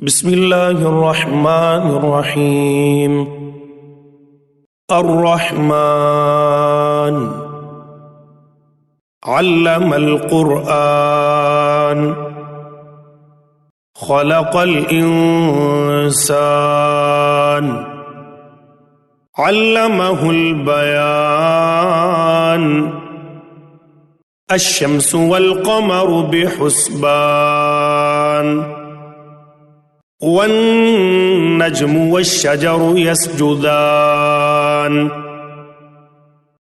بسم الله الرحمن الرحيم. الرحمن علم القرآن خلق الإنسان علمه البيان الشمس والقمر بحسبان والنجم والشجر يسجدان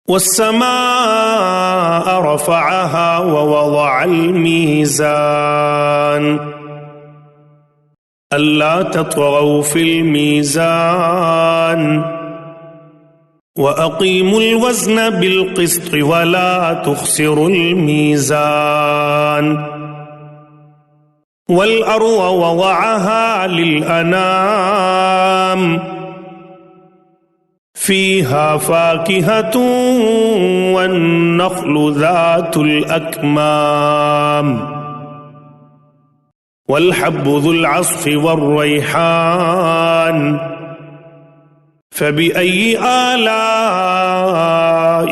والسماء رفعها ووضع الميزان ألا تطغوا في الميزان وأقيموا الوزن بالقسط ولا تخسروا الميزان والأرض وضعها للأنام فيها فاكهة والنخل ذات الأكمام والحب ذو العصف والريحان فبأي آلاء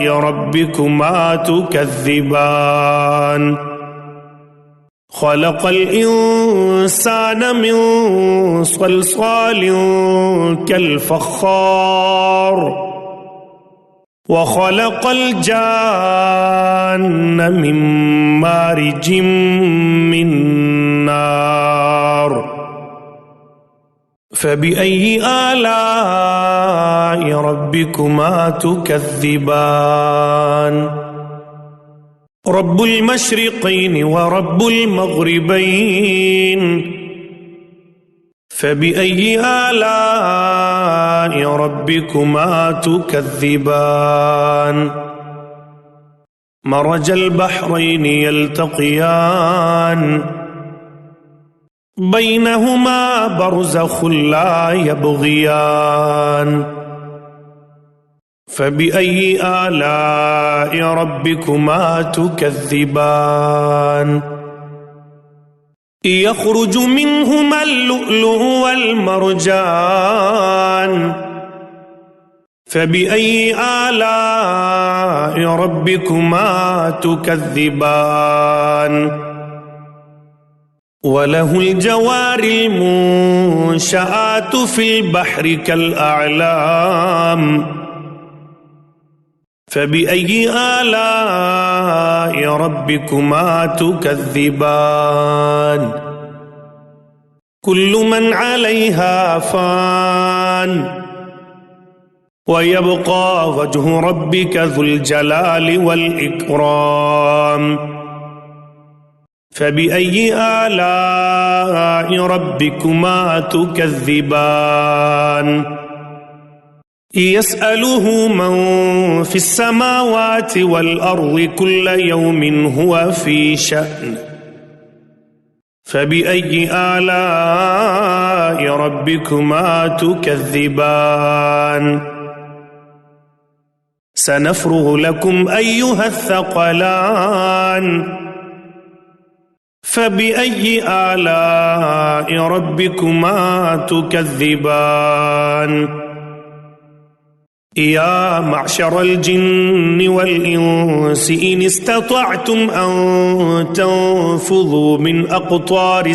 ربكما تكذبان خلق الإنسان من صلصال كالفخار وخلق الجان من مارج من نار فبأي آلاء ربكما تكذبان رب المشرقين ورب المغربين فبأي آلاء ربكما تكذبان مرج البحرين يلتقيان بينهما برزخ لا يبغيان فبأي آلاء ربكما تكذبان يخرج منهما اللؤلؤ والمرجان فبأي آلاء ربكما تكذبان وله الجوار المنشآت في البحر كالأعلام فبأي آلاء ربكما تكذبان كل من عليها فان ويبقى وجه ربك ذو الجلال والإكرام فبأي آلاء ربكما تكذبان يسأله من في السماوات والأرض كل يوم هو في شأن فبأي آلاء ربكما تكذبان سنفرغ لكم أيها الثقلان فبأي آلاء ربكما تكذبان يا معشر الجن والإنس إن استطعتم أن تنفذوا من أقطار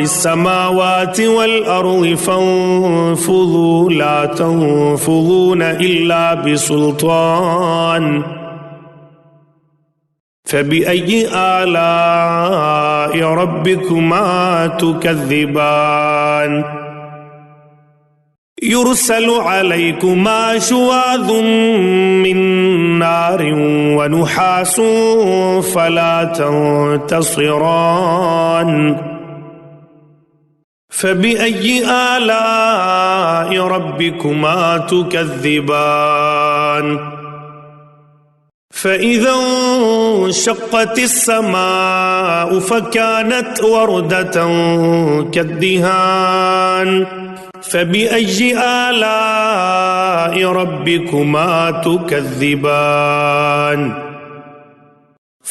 السماوات والأرض فانفذوا لا تنفذون إلا بسلطان فبأي آلاء ربكما تكذبان يرسل عليكما شواظ من نار ونحاس فلا تنتصران فبأي آلاء ربكما تكذبان فإذا انشقت السماء فكانت وردة كالدهان فبأي آلاء ربكما تكذبان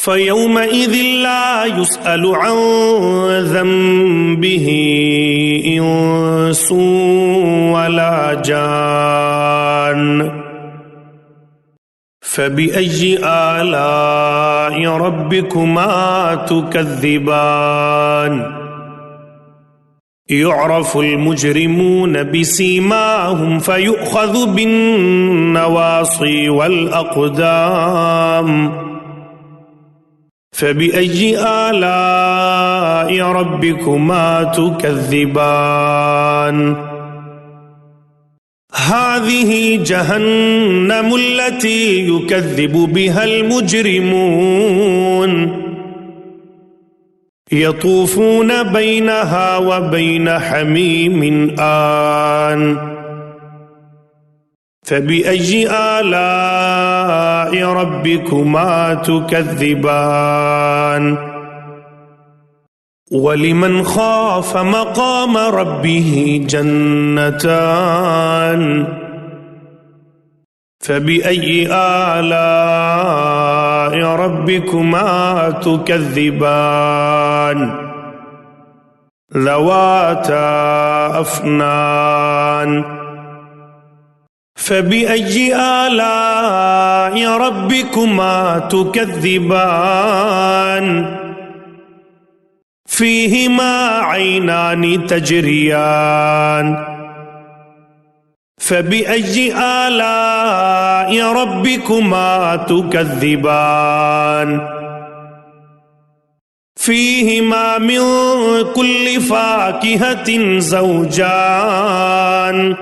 فيومئذ لا يسأل عن ذنبه إنس ولا جان. فبأي آلاء ربكما تكذبان؟ يعرف المجرمون بسيماهم فيؤخذ بالنواصي والأقدام. فبأي آلاء ربكما تكذبان؟ هذه جهنم التي يكذب بها المجرمون يطوفون بينها وبين حميم آن. فبأي آلاء ربكما تكذبان؟ ولمن خاف مقام ربه جنتان. فبأي آلاء ربكما تكذبان؟ ذواتا أفنان. فبأي آلاء ربكما تكذبان؟ فيهما عينان تجريان. فبأي آلاء ربكما تكذبان؟ فيهما من كل فاكهة زوجان.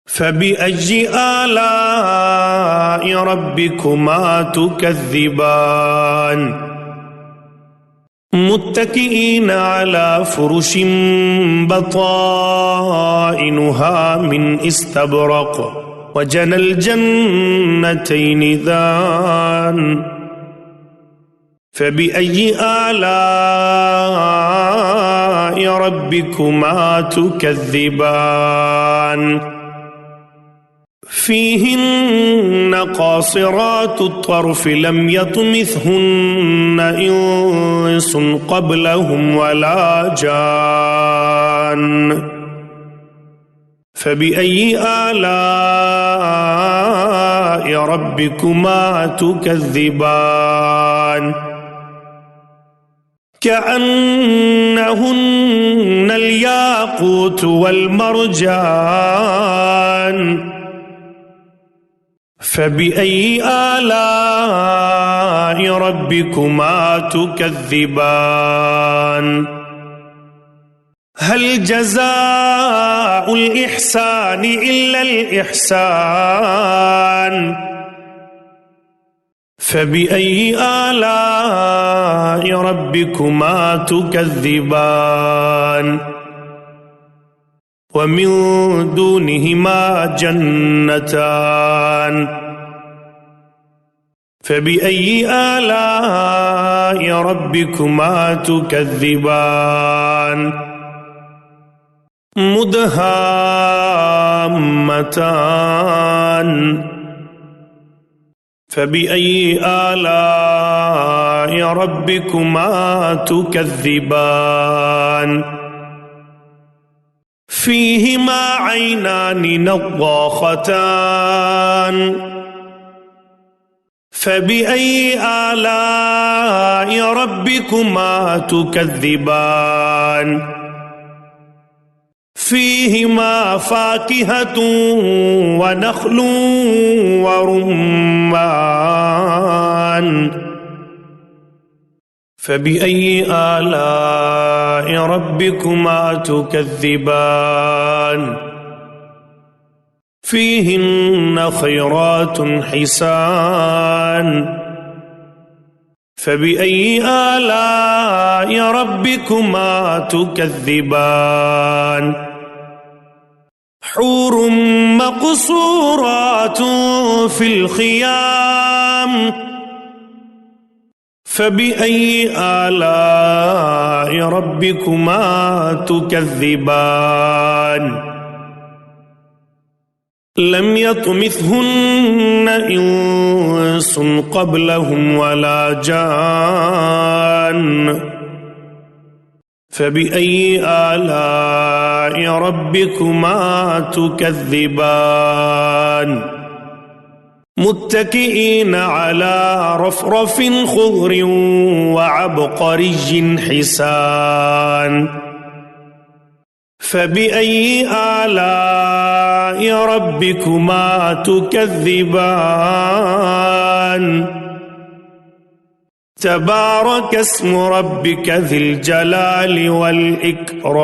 فبأي آلاء ربكما تكذبان؟ متكئين على فرش بطائنها من استبرق وجنى الجنتين دان. فبأي آلاء ربكما تكذبان؟ فيهن قاصرات الطرف لم يطمثهن إنس قبلهم ولا جان. فبأي آلاء ربكما تكذبان؟ كأنهن الياقوت والمرجان. فبأي آلاء ربكما تكذبان؟ هل جزاء الإحسان إلا الإحسان؟ فبأي آلاء ربكما تكذبان؟ ومن دونهما جنتان. فبأي آلاء ربكما تكذبان؟ مدهامتان. فبأي آلاء ربكما تكذبان؟ فيهما عينان نضاختان. فبأي آلاء ربكما تكذبان؟ فيهما فاكهة ونخل ورمان. فبأي آلاء ربكما تكذبان؟ فيهن خيرات حسان. فبأي آلاء ربكما تكذبان؟ حور مقصورات في الخيام. فبأي آلاء ربكما تكذبان؟ لم يطمثهن إنس قبلهم ولا جان فبأي آلاء ربكما تكذبان متكئين على رفرف خضر وعبقري حسان فبأي آلاء ربكما تكذبان تبارك اسم ربك ذي الجلال والإكرام